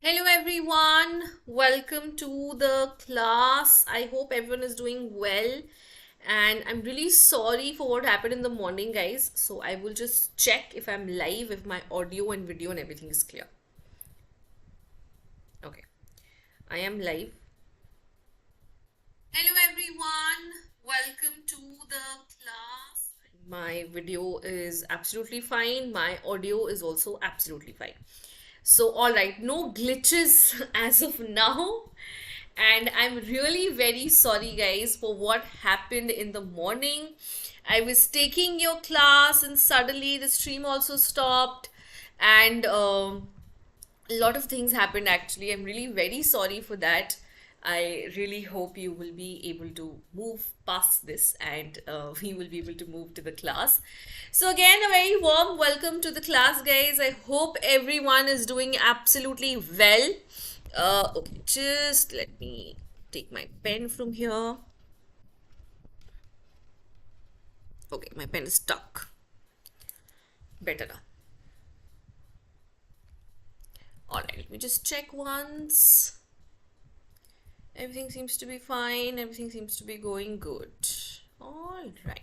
Hello everyone, welcome to the class. I hope everyone is doing well, and I'm really sorry for what happened in the morning, guys. So I will just check if I'm live, if my audio and video and everything is clear. Okay, I am live. Hello everyone, welcome to the class. My video is absolutely fine, my audio is also absolutely fine. So, all right, no glitches as of now. And I'm really very sorry, guys, for what happened in the morning. I was taking your class, and suddenly the stream also stopped. And a lot of things happened actually. I'm really very sorry for that. I really hope you will be able to move past this and we will be able to move to the class. So, again, a very warm welcome to the class, guys. I hope everyone is doing absolutely well. Okay, just let me take my pen from here. Okay, my pen is stuck. Better now. Alright, let me just check once. Everything seems to be fine. Everything seems to be going good. All right.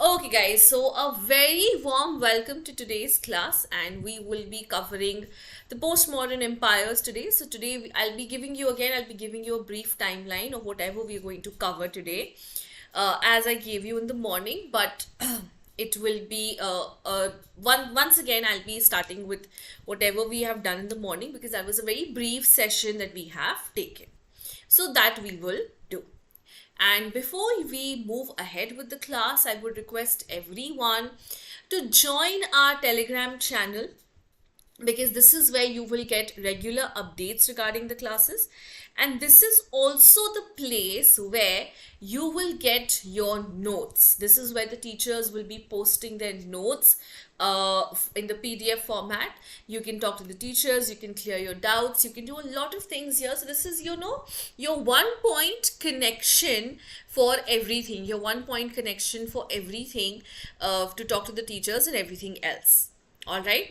Okay, guys, so a very warm welcome to today's class, and we will be covering the postmodern empires today. So, today I'll be giving you a brief timeline of whatever we're going to cover today, as I gave you in the morning, but it will be once again I'll be starting with whatever we have done in the morning because that was a very brief session that we have taken. So that we will do. And before we move ahead with the class, I would request everyone to join our Telegram channel because this is where you will get regular updates regarding the classes, and this is also the place where you will get your notes. This is where the teachers will be posting their notes in the PDF format. You can talk to the teachers, you can clear your doubts, you can do a lot of things here. So this is, your one point connection for everything, your one point connection for everything, to talk to the teachers and everything else. All right.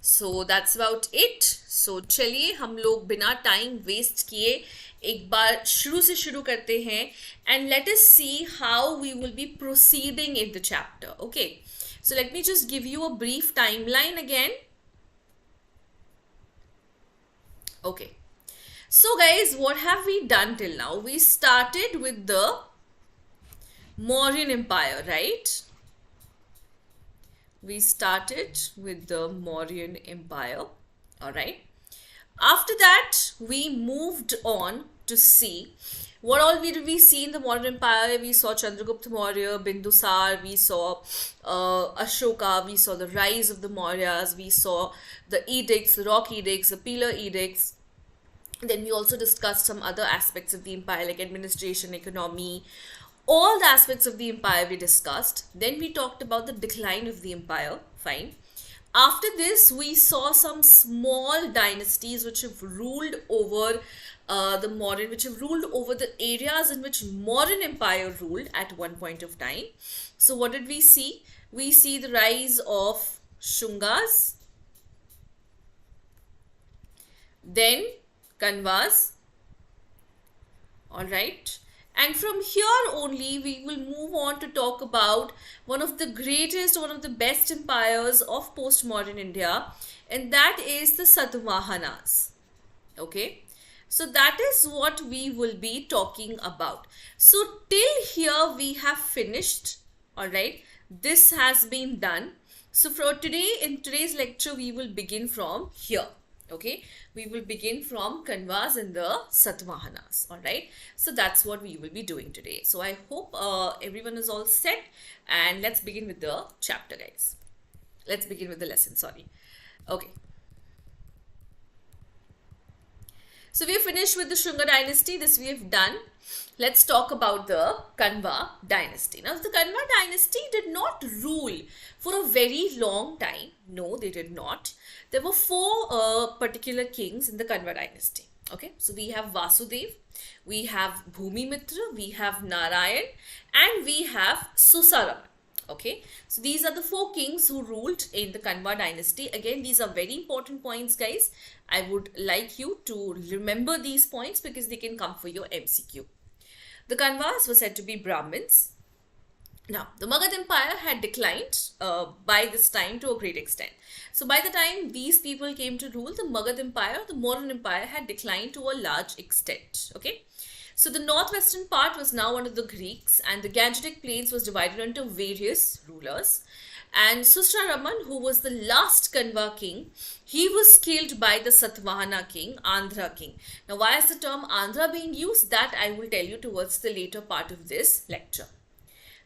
So that's about it. So चलिए हम लोग बिना time waste किए एक बार शुरू से शुरू करते हैं and let us see how we will be proceeding in the chapter. Okay, so let me just give you a brief timeline again. Okay, so guys, what have we done till now? We started with the Mauryan Empire, right? We started with the Mauryan Empire. All right. After that, we moved on to see what all did we see in the Mauryan Empire. We saw Chandragupta Maurya, Bindusar, we saw Ashoka, we saw the rise of the Mauryas, we saw the edicts, the rock edicts, the pillar edicts. Then we also discussed some other aspects of the empire like administration, economy, all the aspects of the empire we discussed. Then we talked about the decline of the empire. Fine. After this, we saw some small dynasties which have ruled over which have ruled over the areas in which Mauryan Empire ruled at one point of time. So what did we see? We see the rise of Shungas, then Kanvas. All right. And from here only, we will move on to talk about one of the best empires of postmodern India, and that is the Satavahanas. Okay, so that is what we will be talking about. So, till here we have finished. All right, this has been done. So, for today, in today's lecture, we will begin from here. Okay, we will begin from Kanvas and the Satavahanas. All right, so that's what we will be doing today. So I hope everyone is all set, and let's begin with the chapter, guys. Let's begin with the lesson. Sorry. Okay. So we have finished with the Shunga dynasty. This we have done. Let's talk about the Kanva dynasty. Now, the Kanva dynasty did not rule for a very long time. No, they did not. There were four particular kings in the Kanva dynasty. Okay, so we have Vasudev, we have Bhumi Mitra, we have Narayan, and we have Susaraman. Okay, so these are the four kings who ruled in the Kanva dynasty. Again, these are very important points, guys. I would like you to remember these points because they can come for your MCQ. The Kanvas were said to be Brahmins. Now, the Magad Empire had declined by this time to a great extent. So, by the time these people came to rule, the Magad Empire, the Mauryan Empire, had declined to a large extent. Okay, so the northwestern part was now under the Greeks, and the Gangetic Plains was divided into various rulers. And Susraraman, who was the last Kanva king, he was killed by the Satvahana king, Andhra king. Now, why is the term Andhra being used? That I will tell you towards the later part of this lecture.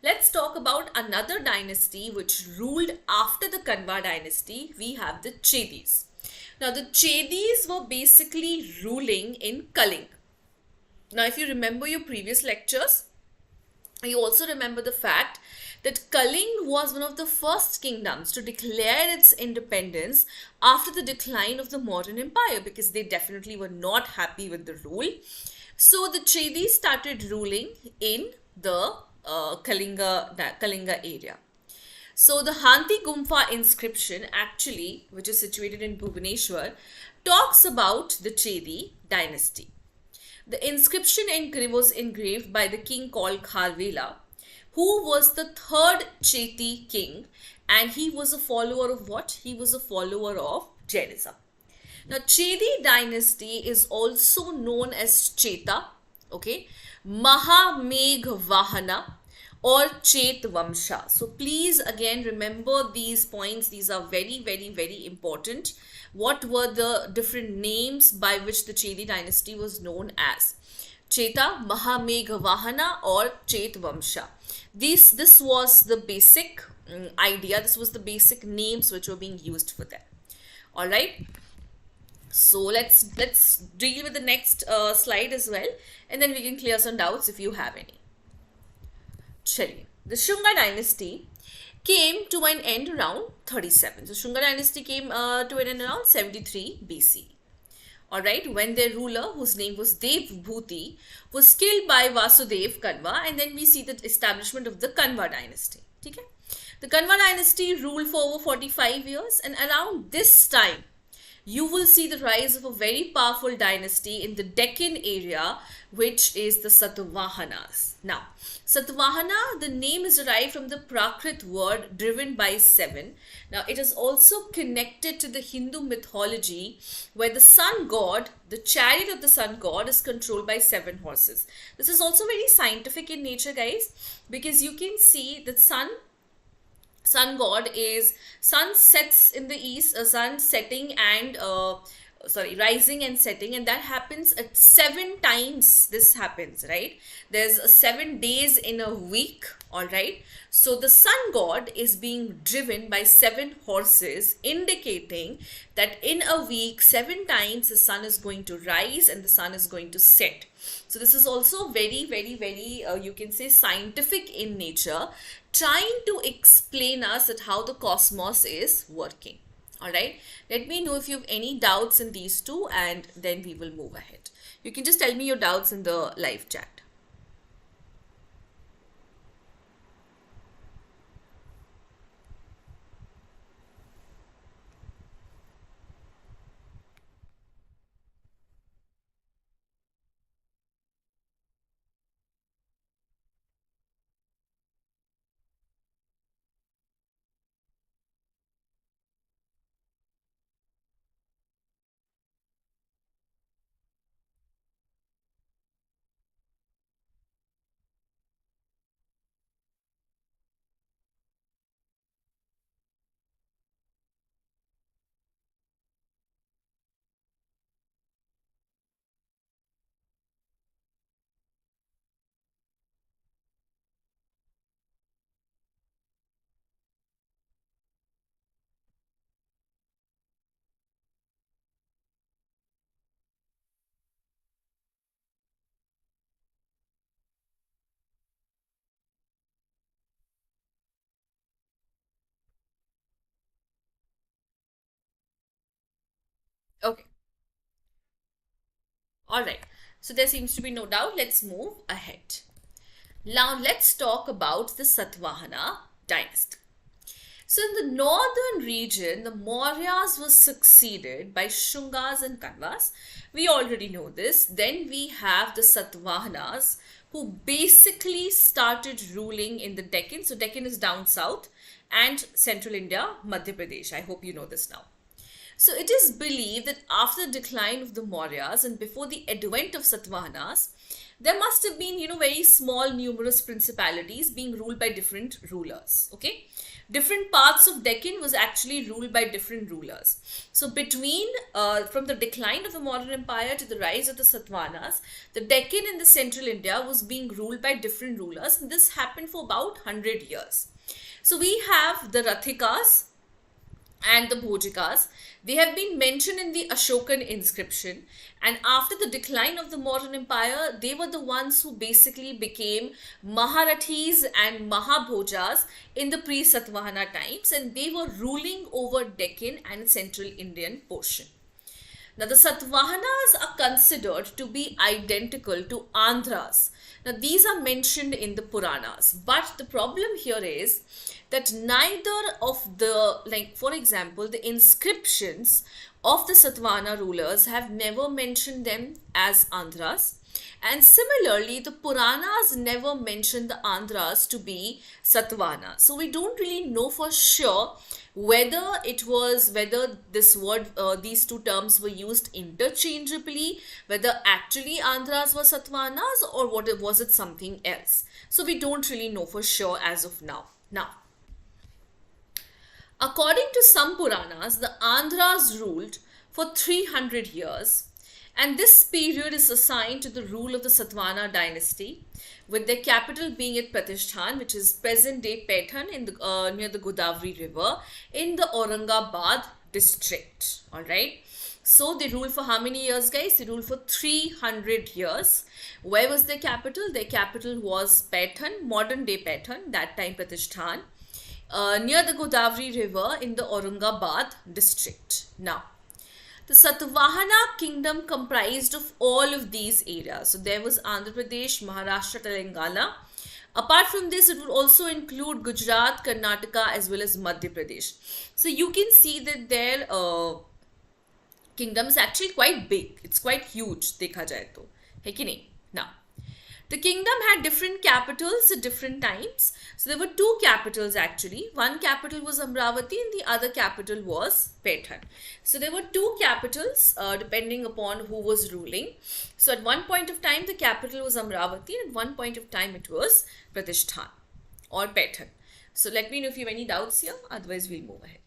Let's talk about another dynasty which ruled after the Kanva dynasty. We have the Chedis. Now, the Chedis were basically ruling in Kaling. Now, if you remember your previous lectures, you also remember the fact that Kaling was one of the first kingdoms to declare its independence after the decline of the Mauryan Empire, because they definitely were not happy with the rule. So the Chedis started ruling in the Kalinga area. So the Hanti Gumfa inscription, actually, which is situated in Bhubaneswar, talks about the Chedi dynasty. The inscription was engraved by the king called Kharvela, who was the third Cheti king, and he was a follower of what? He was a follower of Jainism. Now, Chedi dynasty is also known as Cheta, okay, Mahamegh Vahana, or Chet Vamsha. So please again remember these points. These are very, very, very important. What were the different names by which the Chedi dynasty was known as? Cheta, Mahamegh Vahana, or Chet Vamsha. This was the basic idea. This was the basic names which were being used for them. All right. So let's deal with the next slide as well, and then we can clear some doubts if you have any. Chaliye. The Shunga dynasty came to an end around 37. So Shunga dynasty came to an end around 73 BC. Alright, when their ruler, whose name was Dev Bhuti, was killed by Vasudev Kanva, and then we see the establishment of the Kanva dynasty. Okay? The Kanva dynasty ruled for over 45 years, and around this time, you will see the rise of a very powerful dynasty in the Deccan area, which is the Satavahanas. Now, Satavahana, the name is derived from the Prakrit word driven by seven. Now, it is also connected to the Hindu mythology, where the sun god, the chariot of the sun god, is controlled by seven horses. This is also very scientific in nature, guys, because you can see that sun god is, sun sets in the east, sun setting and rising and setting, and that happens at 7 times. This happens, right? There's 7 days in a week. All right, so the sun god is being driven by 7 horses, indicating that in a week 7 times the sun is going to rise and the sun is going to set. So this is also very, very, very you can say scientific in nature, trying to explain us that how the cosmos is working. All right, let me know if you have any doubts in these two, and then we will move ahead. You can just tell me your doubts in the live chat. Okay. All right. So there seems to be no doubt. Let's move ahead. Now let's talk about the Satvahana dynasty. So in the northern region, the Mauryas was succeeded by Shungas and Kanvas. We already know this. Then we have the Satavahanas, who basically started ruling in the Deccan. So Deccan is down south, and central India, Madhya Pradesh. I hope you know this now. So it is believed that after the decline of the Mauryas and before the advent of Satavahanas, there must have been, very small, numerous principalities being ruled by different rulers. Okay, different parts of Deccan was actually ruled by different rulers. So from the decline of the Mauryan Empire to the rise of the Satavahanas, the Deccan and the central India was being ruled by different rulers, and this happened for about 100 years. So we have the Rathikas and the Bhojikas. They have been mentioned in the Ashokan inscription, and after the decline of the Mauryan Empire, they were the ones who basically became Maharathis and Mahabhojas in the pre-Satvahana times, and they were ruling over Deccan and central Indian portion. Now, the Satavahanas are considered to be identical to Andhras. Now, these are mentioned in the Puranas, but the problem here is that neither of the, for example, the inscriptions of the Satavahana rulers have never mentioned them as Andhras. And similarly, the Puranas never mentioned the Andhras to be Satavahana. So we don't really know for sure whether this word, these two terms were used interchangeably, whether actually Andhras were Satavahanas or was it something else. So we don't really know for sure as of now. Now, according to some Puranas, the Andhras ruled for 300 years, and this period is assigned to the rule of the Satavahana dynasty, with their capital being at Pratishthan, which is present-day Paitan near the Godavari River in the Aurangabad district. Alright. So they ruled for how many years, guys? They ruled for 300 years. Where was their capital? Their capital was Paitan, modern-day Paitan, that time Pratishthan, near the Godavari River in the Aurangabad district. Now, the Satavahana kingdom comprised of all of these areas. So there was Andhra Pradesh, Maharashtra, Telangana. Apart from this, it would also include Gujarat, Karnataka as well as Madhya Pradesh. So you can see that their kingdom is actually quite big. It's quite huge, dekha jaye to. Hai ki nahi? Now, the kingdom had different capitals at different times. So there were two capitals actually. One capital was Amravati and the other capital was Paitan. So there were two capitals depending upon who was ruling. So at one point of time the capital was Amravati and at one point of time it was Pratishthan or Paitan. So let me know if you have any doubts here. Otherwise we'll move ahead.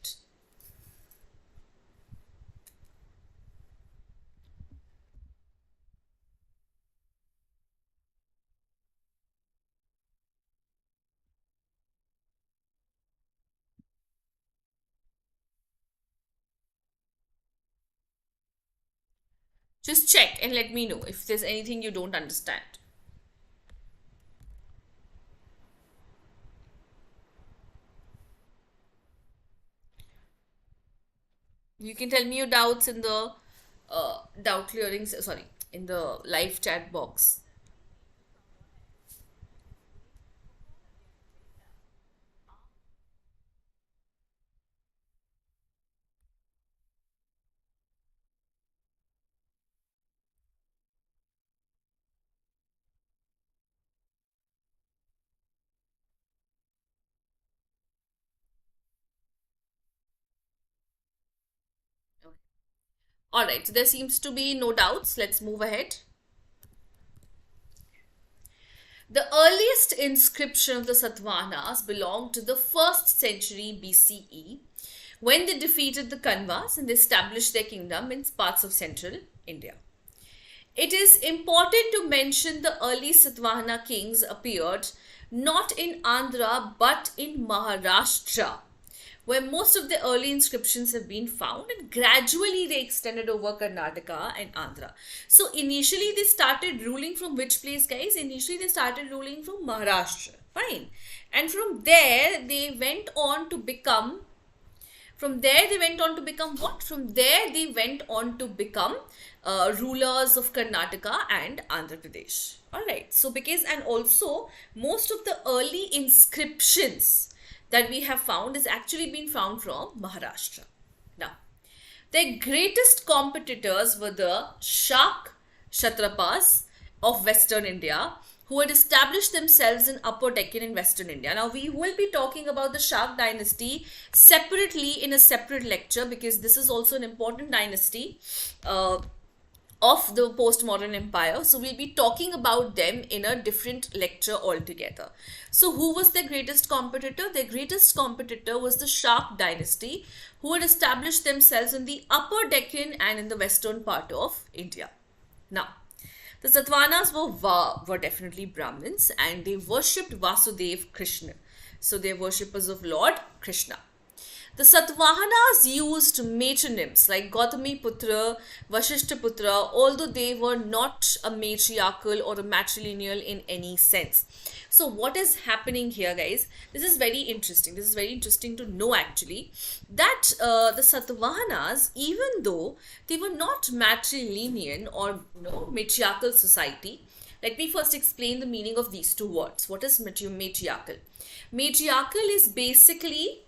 Just check and let me know if there's anything you don't understand. You can tell me your doubts in the doubt clearing, in the live chat box. Alright, so there seems to be no doubts. Let's move ahead. The earliest inscription of the Satavahanas belonged to the 1st century BCE, when they defeated the Kanvas and established their kingdom in parts of central India. It is important to mention the early Satavahana kings appeared not in Andhra but in Maharashtra, where most of the early inscriptions have been found, and gradually they extended over Karnataka and Andhra. So initially they started ruling from which place, guys? Initially they started ruling from Maharashtra. Fine. And from there they went on to become what? From there they went on to become rulers of Karnataka and Andhra Pradesh. Alright. So and also most of the early inscriptions that we have found is actually been found from Maharashtra. Now, their greatest competitors were the Shak Kshatrapas of Western India, who had established themselves in Upper Deccan in Western India. Now, we will be talking about the Shak dynasty separately in a separate lecture, because this is also an important dynasty of the postmodern empire. So we'll be talking about them in a different lecture altogether. So who was their greatest competitor? Their greatest competitor was the Shak dynasty, who had established themselves in the Upper Deccan and in the western part of India. Now, the Satavahanas were definitely Brahmins, and they worshipped Vasudev Krishna. So they were worshippers of Lord Krishna. The Satavahanas used matronyms like Gautami Putra, Vashishta Putra, although they were not a matriarchal or a matrilineal in any sense. So what is happening here, guys? This is very interesting. This is very interesting to know actually, that the Satavahanas, even though they were not matrilineal or matriarchal society, let me first explain the meaning of these two words. What is matriarchal? Matriarchal is basically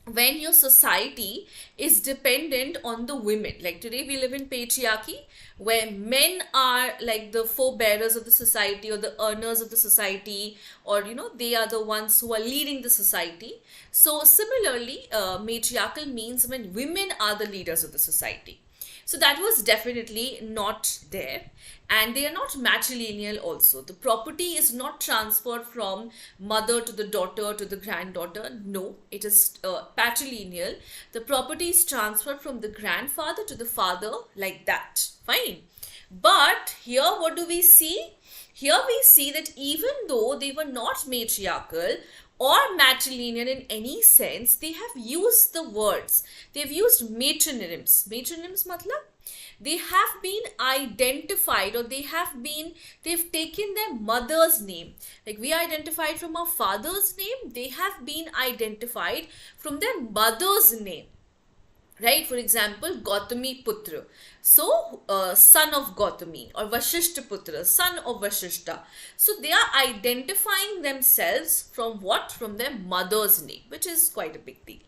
when your society is dependent on the women. Like today we live in patriarchy, where men are like the forebearers of the society, or the earners of the society, or they are the ones who are leading the society. So similarly, matriarchal means when women are the leaders of the society. So that was definitely not there, and they are not matrilineal also. The property is not transferred from mother to the daughter to the granddaughter. No, it is patrilineal. The property is transferred from the grandfather to the father, like that. Fine. But here what do we see? Here we see that even though they were not matriarchal or matrilineal in any sense, they have used the words. They've used matronyms. Matronyms matlab? They have been identified, or they've taken their mother's name. Like we are identified from our father's name, they have been identified from their mother's name. Right? For example, Gautami Putra. So, son of Gautami, or Vashishta Putra, son of Vashishta. So, they are identifying themselves from what? From their mother's name, which is quite a big deal.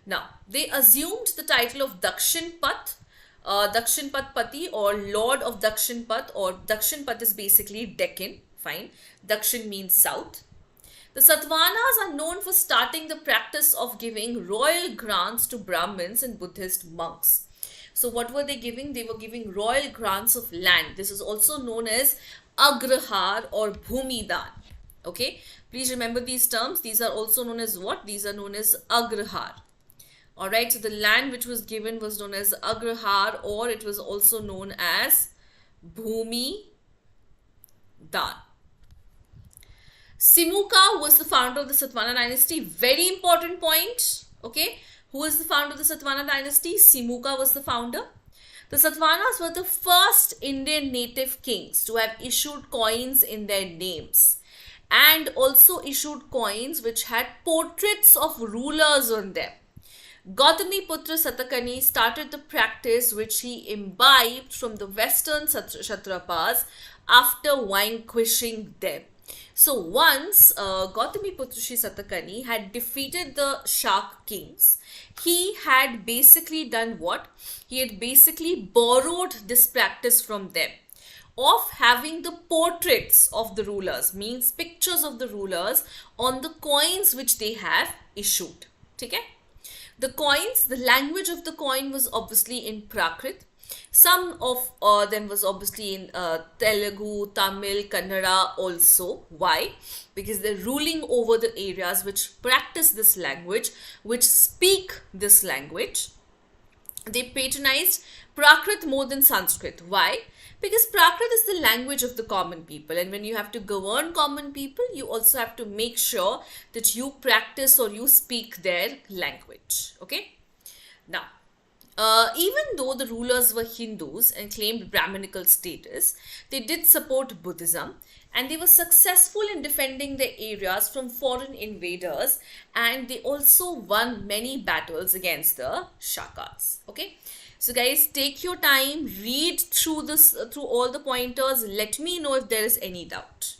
Now, they assumed the title of Dakshinpat, Dakshinpatpati, or Lord of Dakshinpat, or Dakshinpat is basically Deccan. Fine. Dakshin means south. The Satavahanas are known for starting the practice of giving royal grants to Brahmins and Buddhist monks. So what were they giving? They were giving royal grants of land. This is also known as Agrahar or Bhumidan. Okay, please remember these terms. These are also known as what? These are known as Agrahar. Alright, so the land which was given was known as Agrahar, or it was also known as Bhumidan. Simuka was the founder of the Satavahana dynasty. Very important point. Okay. Who is the founder of the Satavahana dynasty? Simuka was the founder. The Satavahanas were the first Indian native kings to have issued coins in their names, and also issued coins which had portraits of rulers on them. Gautami Putra Satakani started the practice which he imbibed from the western Kshatrapas after vanquishing them. So once Gautami Putra Satakani had defeated the Shak kings, he had basically done what? He had basically borrowed this practice from them of having the portraits of the rulers, means pictures of the rulers on the coins which they have issued. Okay? The coins, the language of the coin was obviously in Prakrit. Some of them was obviously in Telugu, Tamil, Kannada also. Why? Because they're ruling over the areas which practice this language, which speak this language. They patronized Prakrit more than Sanskrit. Why? Because Prakrit is the language of the common people, and when you have to govern common people, you also have to make sure that you practice or you speak their language. Okay? Now, even though the rulers were Hindus and claimed Brahminical status, they did support Buddhism, and they were successful in defending their areas from foreign invaders, and they also won many battles against the Shakas. Okay? So guys, take your time, read through this, through all the pointers. Let me know if there is any doubt.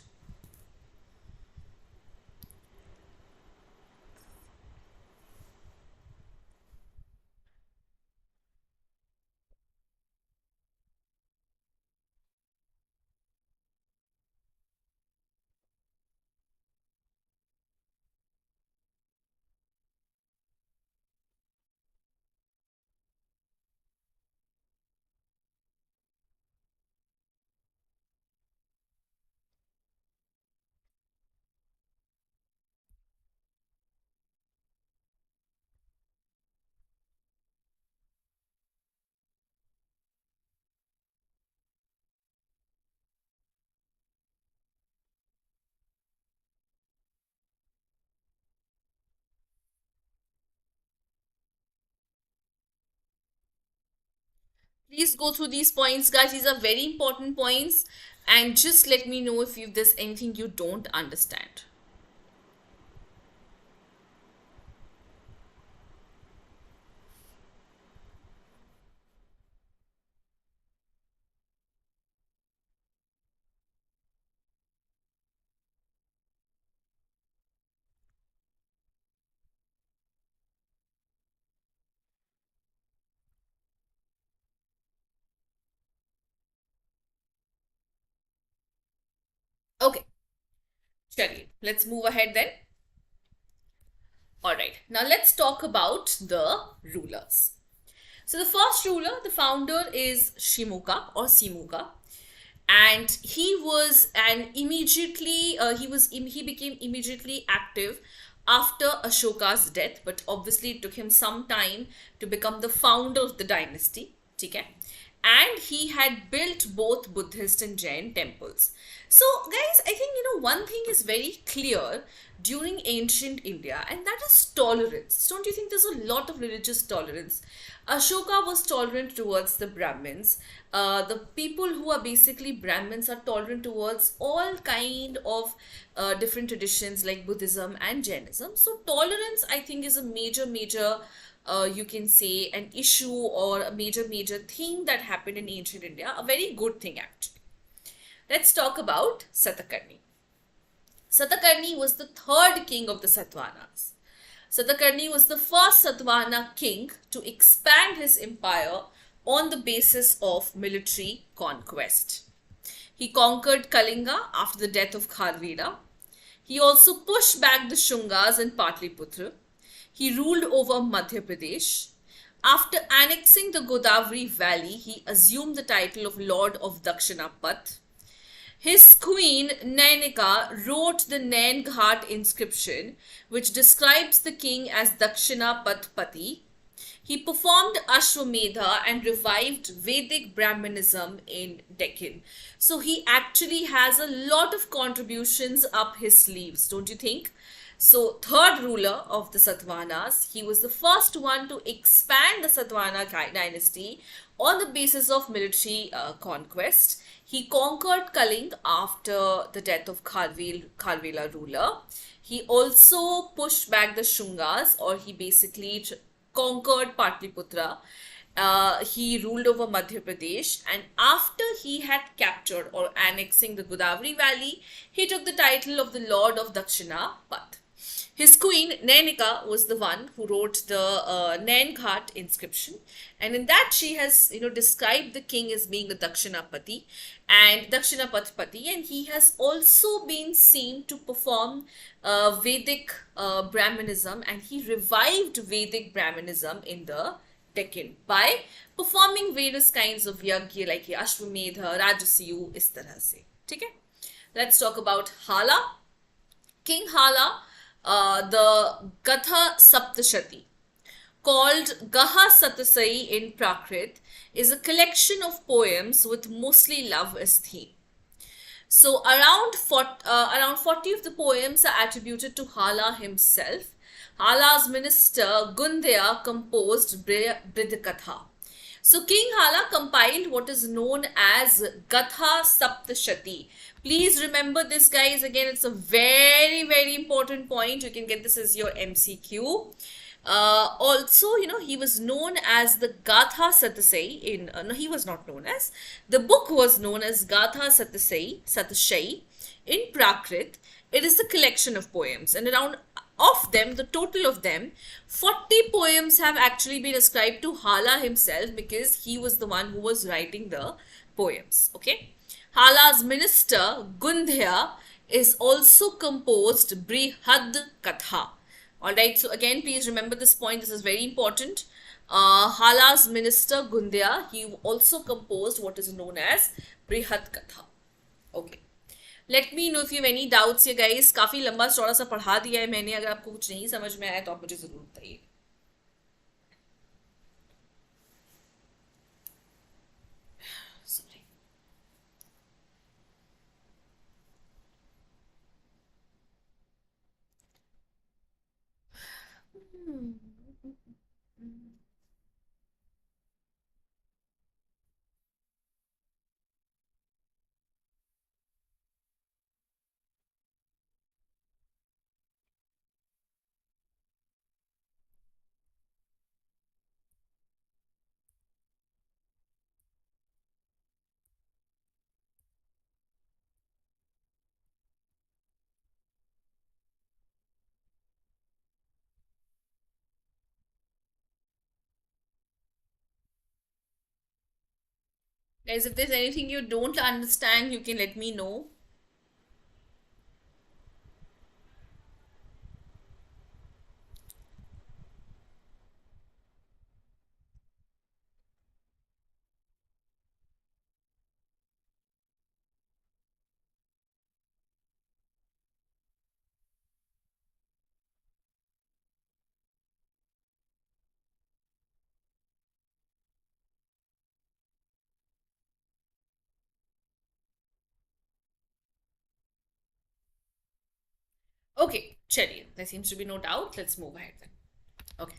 Please go through these points, guys. These are very important points. And just let me know if there's anything you don't understand. Okay, Shali, let's move ahead then. All right, now let's talk about the rulers. So the first ruler, the founder is Shimuka or Simuka, and he became immediately active after Ashoka's death, but obviously it took him some time to become the founder of the dynasty. Okay, and he had built both Buddhist and Jain temples. So, guys, I think one thing is very clear during ancient India, and that is tolerance. Don't you think there's a lot of religious tolerance? Ashoka was tolerant towards the Brahmins. The people who are basically Brahmins are tolerant towards all kind of different traditions like Buddhism and Jainism. So tolerance, I think, is a major, you can say, an issue or a major thing that happened in ancient India. A very good thing, actually. Let's talk about Satakarni. Satakarni was the third king of the Satavahanas. Satakarni was the first Satavahana king to expand his empire on the basis of military conquest. He conquered Kalinga after the death of Kharveda. He also pushed back the Shungas and Patliputra. He ruled over Madhya Pradesh. After annexing the Godavari Valley, he assumed the title of Lord of Dakshinapath. His queen Nainika wrote the Nain Ghat inscription, which describes the king as Dakshina Patpati. He performed Ashwamedha and revived Vedic Brahmanism in Deccan. So he actually has a lot of contributions up his sleeves, don't you think? So, third ruler of the Satavahanas, he was the first one to expand the Satavahana dynasty on the basis of military conquest. He conquered Kaling after the death of Kharvela ruler. He also pushed back the Shungas, or he basically conquered Patliputra. He ruled over Madhya Pradesh, and after he had captured or annexing the Godavari Valley, he took the title of the Lord of Dakshina Path. His queen, Nainika, was the one who wrote the Nain Ghat inscription. And in that, she has, described the king as being a Dakshinapati and Dakshinapatpati. And he has also been seen to perform Vedic Brahmanism. And he revived Vedic Brahmanism in the Deccan by performing various kinds of yagya like Ashwamedha, Rajasiyu, is tarah se. Okay? Let's talk about Hala. King Hala, the Gatha Saptashati, called Gaha Satasai in Prakrit, is a collection of poems with mostly love as theme. So around 40 of the poems are attributed to Hala himself. Hala's minister Gundhya composed Bridhakatha. So King Hala compiled what is known as Gatha Saptashati. Please remember this, guys. Again, it's a very important point. You can get this as your MCQ. Also, he was known as the Gatha Satasai in, no, he was not known as, the book was known as Gatha Satashai in Prakrit. It is a collection of poems, and around of them, the total of them, 40 poems have actually been ascribed to Hala himself because he was the one who was writing the poems. Okay. Hala's minister, Gundhya, is also composed Brihad Katha. Alright, so again, please remember this point. This is very important. Hala's minister, Gundhya, he also composed what is known as Brihad Katha. Okay. Let me know if you have any doubts here, guys. काफी लंबा चौड़ा सा पढ़ा दिया है मैंने. अगर आपको कुछ नहीं समझ में आया तो आप मुझे जरूर बताइए. Guys, if there's anything you don't understand, you can let me know. Okay, chaliye. There seems to be no doubt. Let's move ahead then. Okay.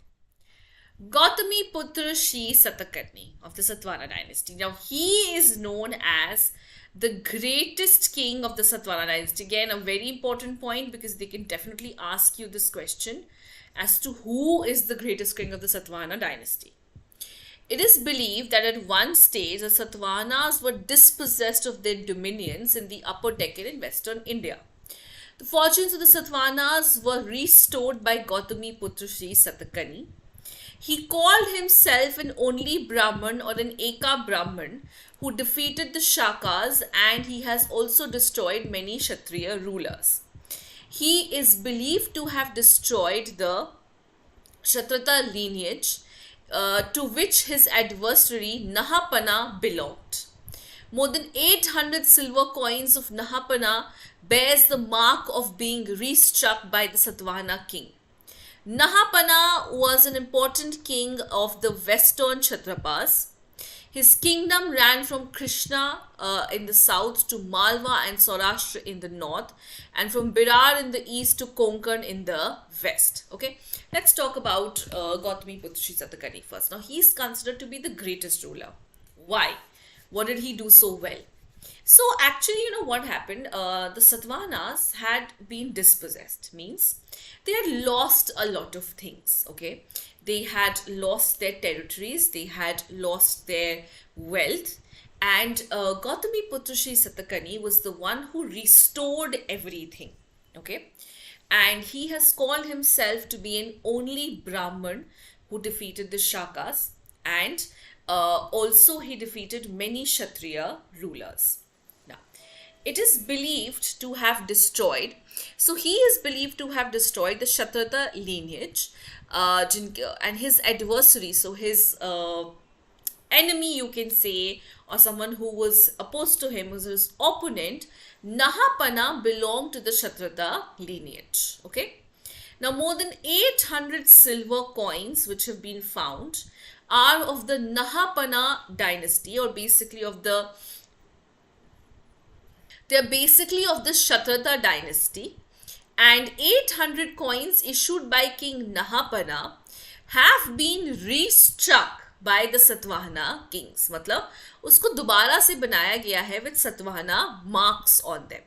Gautami Putra Shri Satakarni of the Satvana dynasty. Now, he is known as the greatest king of the Satvana dynasty. Again, a very important point because they can definitely ask you this question as to who is the greatest king of the Satvana dynasty. It is believed that at one stage the Satavahanas were dispossessed of their dominions in the upper Deccan in western India. The fortunes of the Satavahanas were restored by Gautami Putra Shri Satakani. He called himself an only Brahman or an Eka Brahman who defeated the Shakas, and he has also destroyed many Kshatriya rulers. He is believed to have destroyed the Kshatrata lineage to which his adversary Nahapana belonged. More than 800 silver coins of Nahapana bears the mark of being restruck by the Satvahana king. Nahapana was an important king of the western Kshatrapas. His kingdom ran from Krishna in the south to Malwa and Saurashtra in the north, and from Birar in the east to Konkan in the west. Okay, let's talk about Gautami Putra Satakani first. Now, he is considered to be the greatest ruler. Why? What did he do so well? So actually, you know what happened? The Satavahanas had been dispossessed, means they had lost a lot of things. Okay, they had lost their territories, they had lost their wealth, and Gautami Putra Shri Satakani was the one who restored everything. Okay, and he has called himself to be an only Brahman who defeated the Shakas, and also he defeated many Kshatriya rulers. Now, it is believed to have destroyed, so he is believed to have destroyed the Kshatrata lineage, and his adversary, so his enemy, you can say, or someone who was opposed to him, was his opponent. Nahapana belonged to the Kshatrata lineage. Okay. Now, more than 800 silver coins which have been found are of the Nahapana dynasty, or basically of the they're basically of the Kshatrata dynasty, and 800 coins issued by King Nahapana have been restruck by the Satvahana kings. मतलब उसको दोबारा से बनाया गया है with Satvahana marks on them.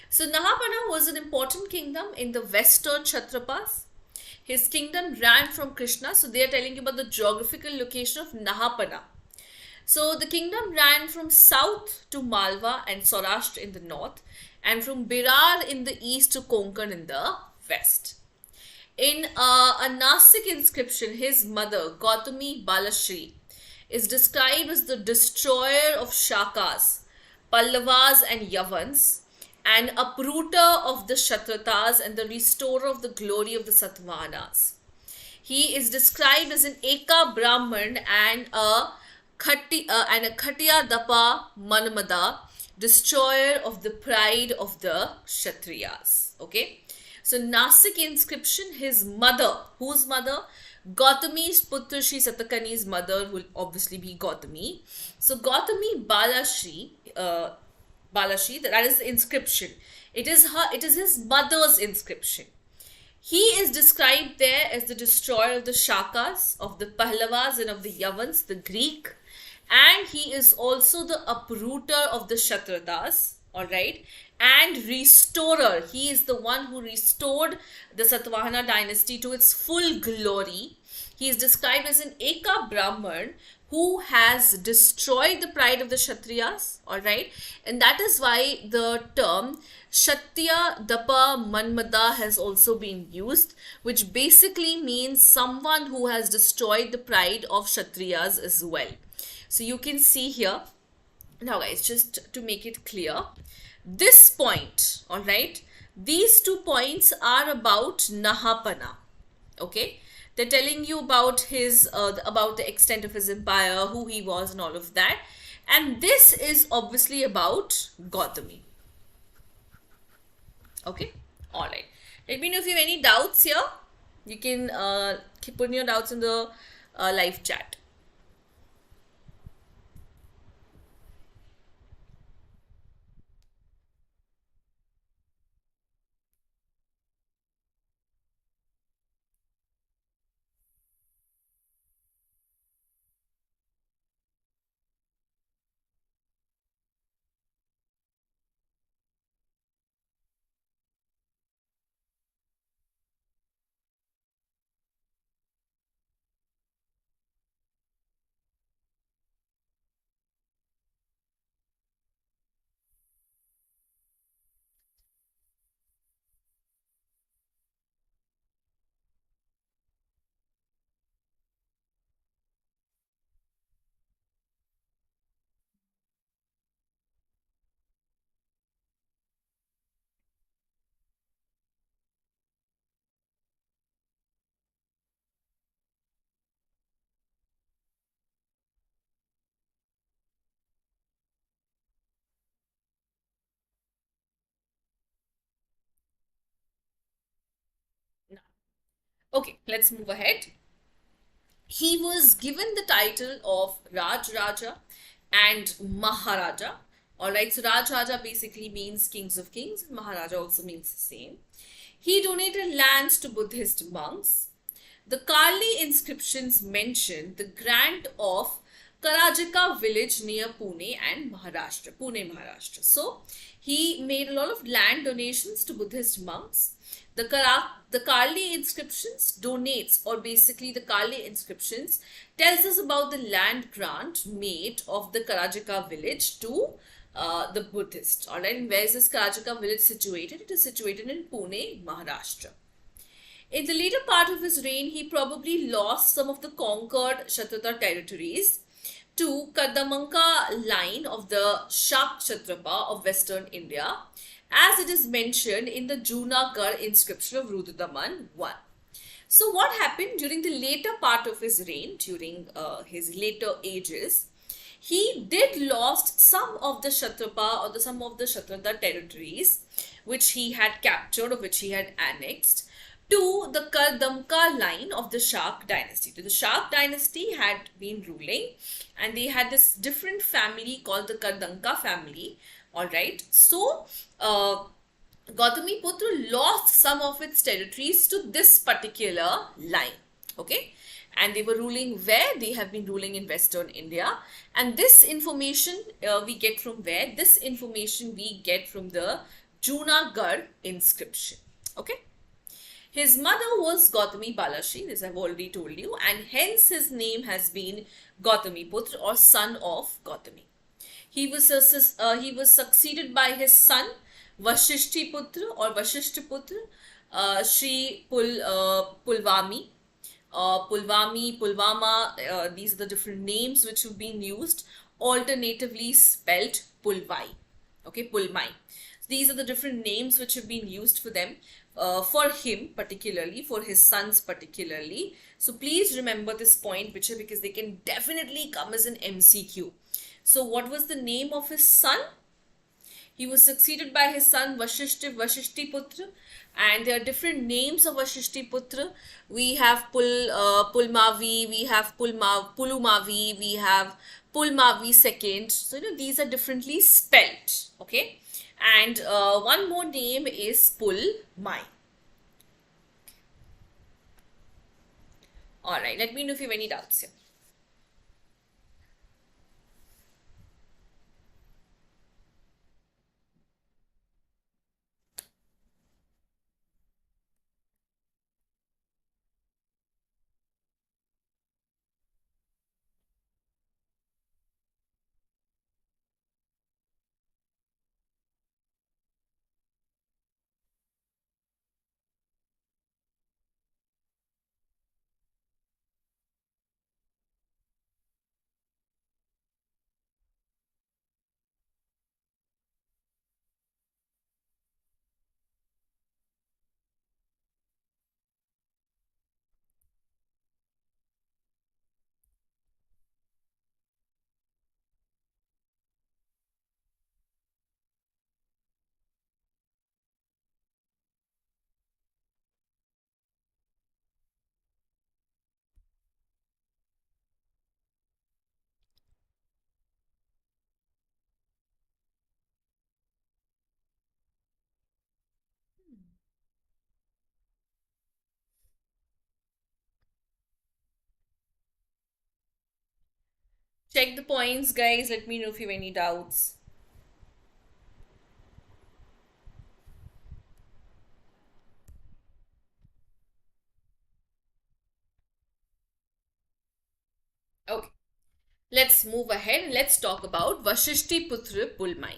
So Nahapana was an important kingdom in the western Kshatrapas. His kingdom ran from Krishna. So they are telling you about the geographical location of Nahapana. So the kingdom ran from south to Malwa and Saurashtra in the north, and from Birar in the east to Konkan in the west. In a Nasik inscription, his mother, Gautami Balashri, is described as the destroyer of Shakas, Pallavas and Yavans, and uprooter of the Kshatratas and the restorer of the glory of the Satavahanas. He is described as an Eka Brahman and a Khatiya Dapa Manmada, destroyer of the pride of the Kshatriyas. Okay. So Nasik inscription, his mother, whose mother? Gautami's Putra Shri Satakani's mother will obviously be Gautami. So Gautami Balashri, that is the inscription. It is his mother's inscription. He is described there as the destroyer of the Shakas, of the Pahlavas and of the Yavans, the Greek, and he is also the uprooter of the Kshatratas, alright, and restorer. He is the one who restored the Satvahana dynasty to its full glory. He is described as an Eka Brahman who has destroyed the pride of the Kshatriyas, alright, and that is why the term Kshatriya Dapa Manmada has also been used, which basically means someone who has destroyed the pride of Kshatriyas as well. So you can see here, Now, guys, just to make it clear, this point, all right, these 2 points are about Nahapana. Okay, they're telling you about about the extent of his empire, who he was, and all of that. And this is obviously about Gautami. Okay, all right. Let me know if you have any doubts here. You can keep putting your doubts in the live chat. Okay, let's move ahead. He was given the title of Raj Raja and Maharaja. Alright, so Raj Raja basically means kings of kings, and Maharaja also means the same. He donated lands to Buddhist monks. The Karli inscriptions mention the grant of Karajika village near Pune and Maharashtra, Pune, Maharashtra. So he made a lot of land donations to Buddhist monks. The Karli inscriptions donates, or basically the Karli inscriptions tells us about the land grant made of the Karajika village to the Buddhist. Alright, and where is this Karajika village situated? It is situated in Pune, Maharashtra. In the later part of his reign, he probably lost some of the conquered Kshatrata territories to Kardamanka line of the Shak Kshatrapa of western India, as it is mentioned in the Junagarh inscription of Rudradaman 1. So, what happened during the later part of his reign, during his later ages, he did lost some of the Kshatrapa or some of the Kshatrata territories which he had captured or which he had annexed to the Kardamka line of the Shak dynasty. So the Shak dynasty had been ruling and they had this different family called the Kardanka family. Alright, so Gautami Putra lost some of its territories to this particular line. Okay, and they were ruling where? They have been ruling in western India. And this information we get from where? This information we get from the Junagarh inscription. Okay. His mother was Gautami Balashi, this I've already told you, and hence his name has been Gautami Putra or son of Gautami. He was succeeded by his son Vashishti Putra or Vashishti Putra, Pulvami. Pulvama, these are the different names which have been used, alternatively spelt Pulvai. Okay, Pulmai. These are the different names which have been used for them, for him particularly, for his sons particularly. So please remember this point, Bicha, because they can definitely come as an MCQ. So what was the name of his son? He was succeeded by his son Vashishti Putra, and there are different names of Vashishti Putra. We have Pulmavi, we have Pulumavi, we have Pulmavi second. So these are differently spelled. Okay, and one more name is Pulmai. All right, let me know if you have any doubts here. check the points, guys. Let me know if you have any doubts. Okay, let's move ahead and let's talk about Vashishti Putra Pulmai.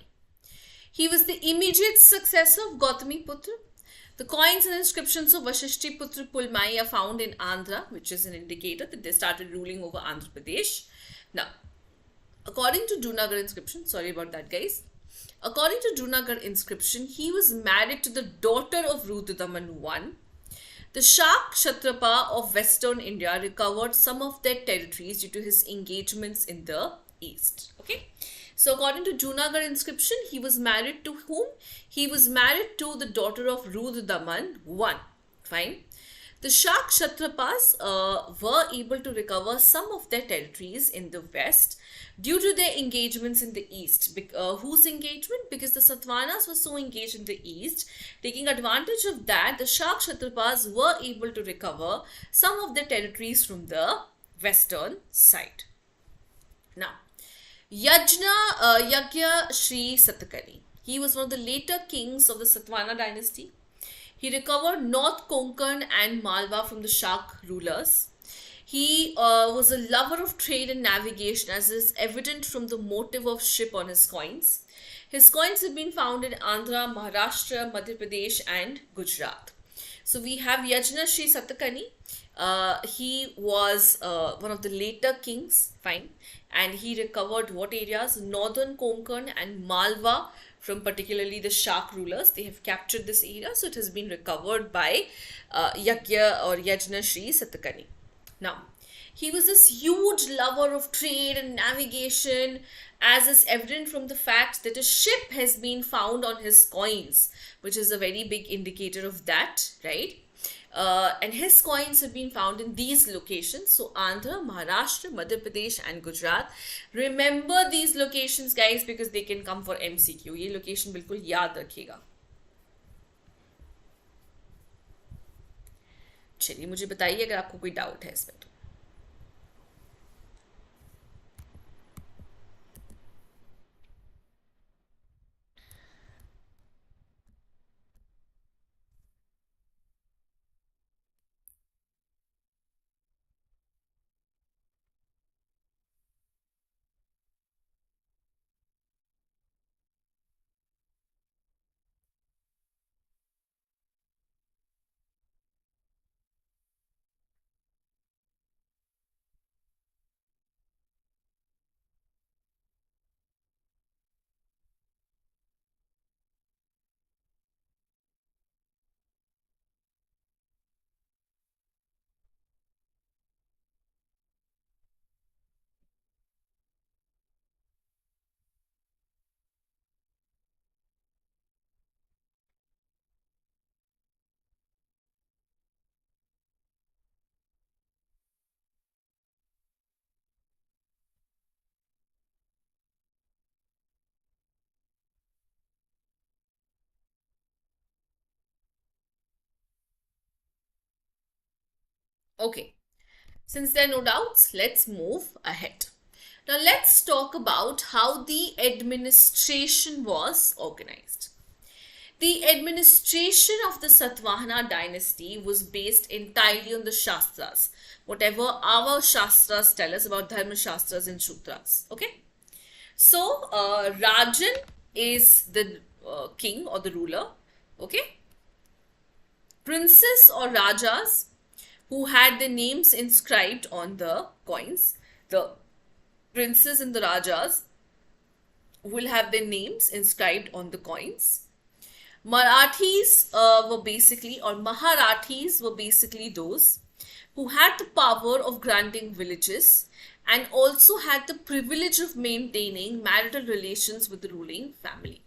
He was the immediate successor of Gautami Putra. The coins and inscriptions of Vashishti Putra Pulmai are found in Andhra, which is an indicator that they started ruling over Andhra Pradesh. Now, according to Junagadh inscription, sorry about that, guys. According to Junagadh inscription, he was married to the daughter of Rudradaman I. The Shak Kshatrapa of Western India recovered some of their territories due to his engagements in the east. Okay. So according to Junagadh inscription, he was married to whom? He was married to the daughter of Rudradaman I. Fine. The Shak Kshatrapas were able to recover some of their territories in the west due to their engagements in the east. Whose engagement? Because the Satavahanas were so engaged in the east, taking advantage of that, the Shak Kshatrapas were able to recover some of their territories from the western side. Now, Yajna Shri Satakani. He was one of the later kings of the Satavahana dynasty. He recovered North Konkan and Malwa from the Shak rulers. He was a lover of trade and navigation, as is evident from the motif of ship on his coins. His coins have been found in Andhra, Maharashtra, Madhya Pradesh and Gujarat. So we have Yajna Shri Satakani. He was one of the later kings, fine, and he recovered what areas? Northern Konkan and Malwa from particularly the Shak rulers. They have captured this area, so it has been recovered by Yajna Shri Satakani. Now, he was this huge lover of trade and navigation, as is evident from the fact that a ship has been found on his coins, which is a very big indicator of that, right? And his coins have been found in these locations. So Andhra, Maharashtra, Madhya Pradesh and Gujarat. Remember these locations, guys, because they can come for MCQ. ये location बिल्कुल याद रखिएगा. चलिए मुझे बताइए अगर आपको कोई डाउट है इसमें तो. Okay, since there are no doubts, let's move ahead. Now let's talk about how the administration was organized. The administration of the Satvahana dynasty was based entirely on the Shastras, whatever our Shastras tell us about Dharma Shastras and Sutras. Okay? So, Rajan is the king or the ruler. Okay? Princes or Rajas who had their names inscribed on the coins. The princes and the Rajas will have their names inscribed on the coins. Marathis were basically, or Maharathis were basically those who had the power of granting villages and also had the privilege of maintaining marital relations with the ruling family.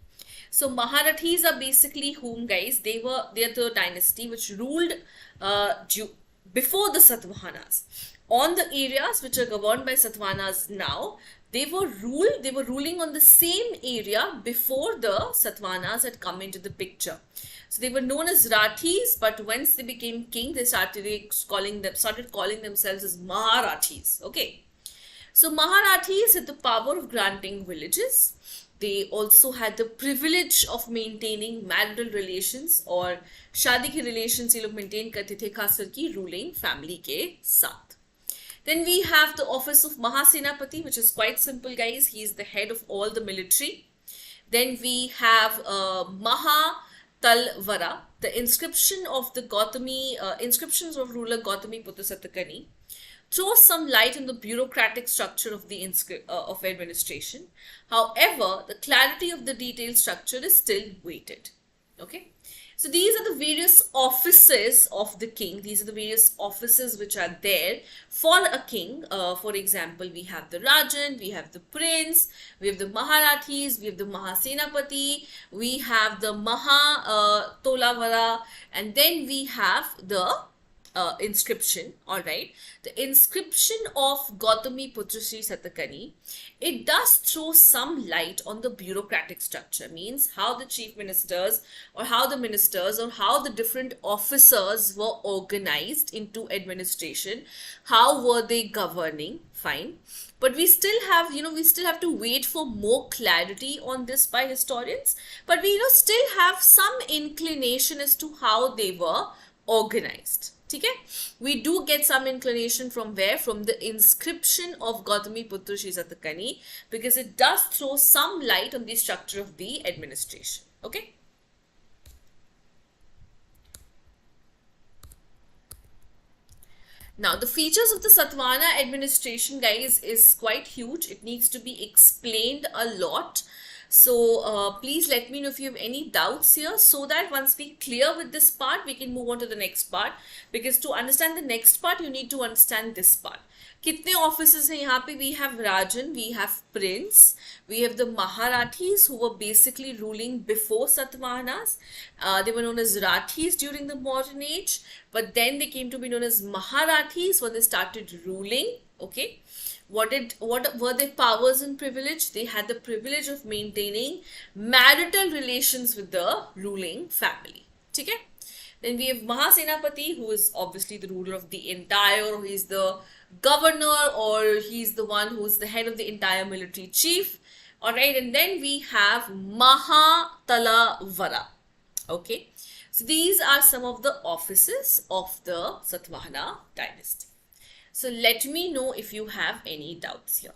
So Maharathis are basically whom, guys? They are the dynasty which ruled before the Satavahanas. On the areas which are governed by Satavahanas now, they were ruling on the same area before the Satavahanas had come into the picture. So they were known as Rathis, but once they became king, they started calling themselves as Maharathis. Okay. So Maharathis had the power of granting villages. They also had the privilege of maintaining marital relations और शादी की relations ये लोग maintain करते थे खासकर की ruling family के साथ. Then we have the office of Mahasenapati, which is quite simple, guys. He is the head of all the military. Then we have Maha Talvara, the inscription of the Gautami, inscriptions of ruler Gautami Putra Satakani throws some light on the bureaucratic structure of the of administration. However, the clarity of the detailed structure is still weighted. Okay. So these are the various offices of the king. These are the various offices which are there for a king. For example, we have the Rajan, we have the prince, we have the Maharathis, we have the Mahasenapati, we have the Tolavara, and then we have the inscription. All right, the inscription of Gautami Putra Sri Satakani, it does throw some light on the bureaucratic structure, means how the chief ministers or how the ministers or how the different officers were organized into administration, how were they governing. Fine, but we still have, we still have to wait for more clarity on this by historians, but we still have some inclination as to how they were organized. Okay, we do get some inclination from where? From the inscription of Gautami Putra Sri Satakani, because it does throw some light on the structure of the administration. Okay. Now, the features of the Satavahana administration, guys, is quite huge. It needs to be explained a lot. So please let me know if you have any doubts here, so that once we clear with this part, we can move on to the next part. Because to understand the next part, you need to understand this part. कितने offices हैं यहाँ पे? We have Rajan, we have Prince, we have the Maharathis who were basically ruling before Satavahanas. They were known as Rathis during the modern age, but then they came to be known as Maharathis when they started ruling. Okay. What were their powers and privilege? They had the privilege of maintaining marital relations with the ruling family. Okay? Then we have Mahasenapati, who is obviously the ruler of the entire, or he's the governor, or he's the one who's the head of the entire military chief. Alright, and then we have Mahatalavara. Okay? So these are some of the offices of the Satavahana dynasty. So let me know if you have any doubts here.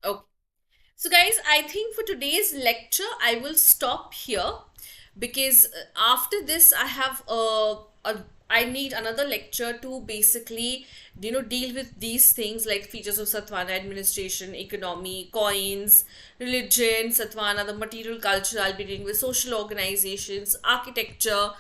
Okay. So guys, I think for today's lecture, I will stop here, because after this, I need another lecture to basically, deal with these things like features of Satavahana administration, economy, coins, religion, Satavahana, the material culture. I'll be dealing with social organizations, architecture,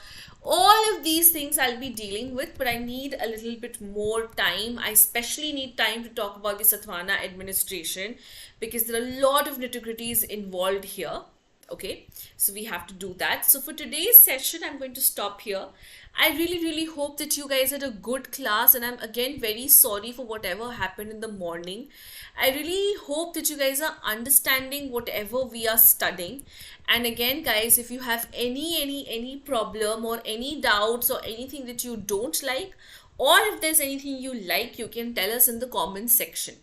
all of these things I'll be dealing with, but I need a little bit more time. I especially need time to talk about the Satavahana administration, because there are a lot of nitty-gritties involved here. Okay, so we have to do that. So for today's session, I'm going to stop here. I really hope that you guys had a good class, and I'm again very sorry for whatever happened in the morning. I really hope that you guys are understanding whatever we are studying. And again, guys, if you have any problem or any doubts or anything that you don't like, or if there's anything you like, you can tell us in the comment section.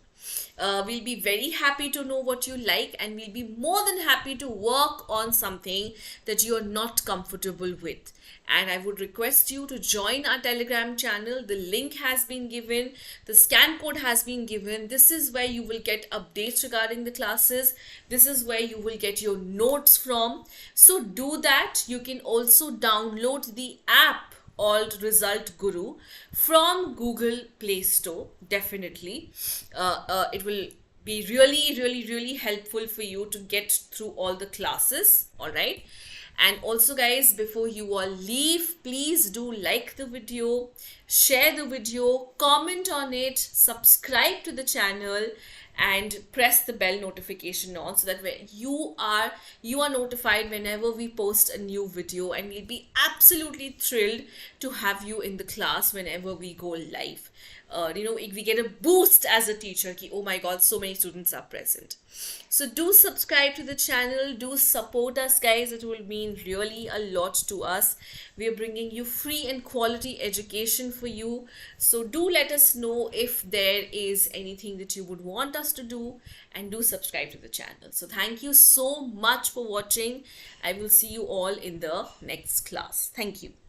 We'll be very happy to know what you like, and we'll be more than happy to work on something that you're not comfortable with. And I would request you to join our Telegram channel. The link has been given, the scan code has been given. This is where you will get updates regarding the classes. This is where you will get your notes from. So do that. You can also download the app called Result Guru from Google Play Store. Definitely it will be really helpful for you to get through all the classes. All right. And also guys, before you all leave, please do like the video, share the video, comment on it, subscribe to the channel, and press the bell notification on, so that you are notified whenever we post a new video, and we'll be absolutely thrilled to have you in the class whenever we go live. We get a boost as a teacher ki, oh my god, so many students are present. So do subscribe to the channel, do support us guys, it will mean really a lot to us. We are bringing you free and quality education for you. So do let us know if there is anything that you would want us to do, and do subscribe to the channel. So thank you so much for watching. I will see you all in the next class. Thank you.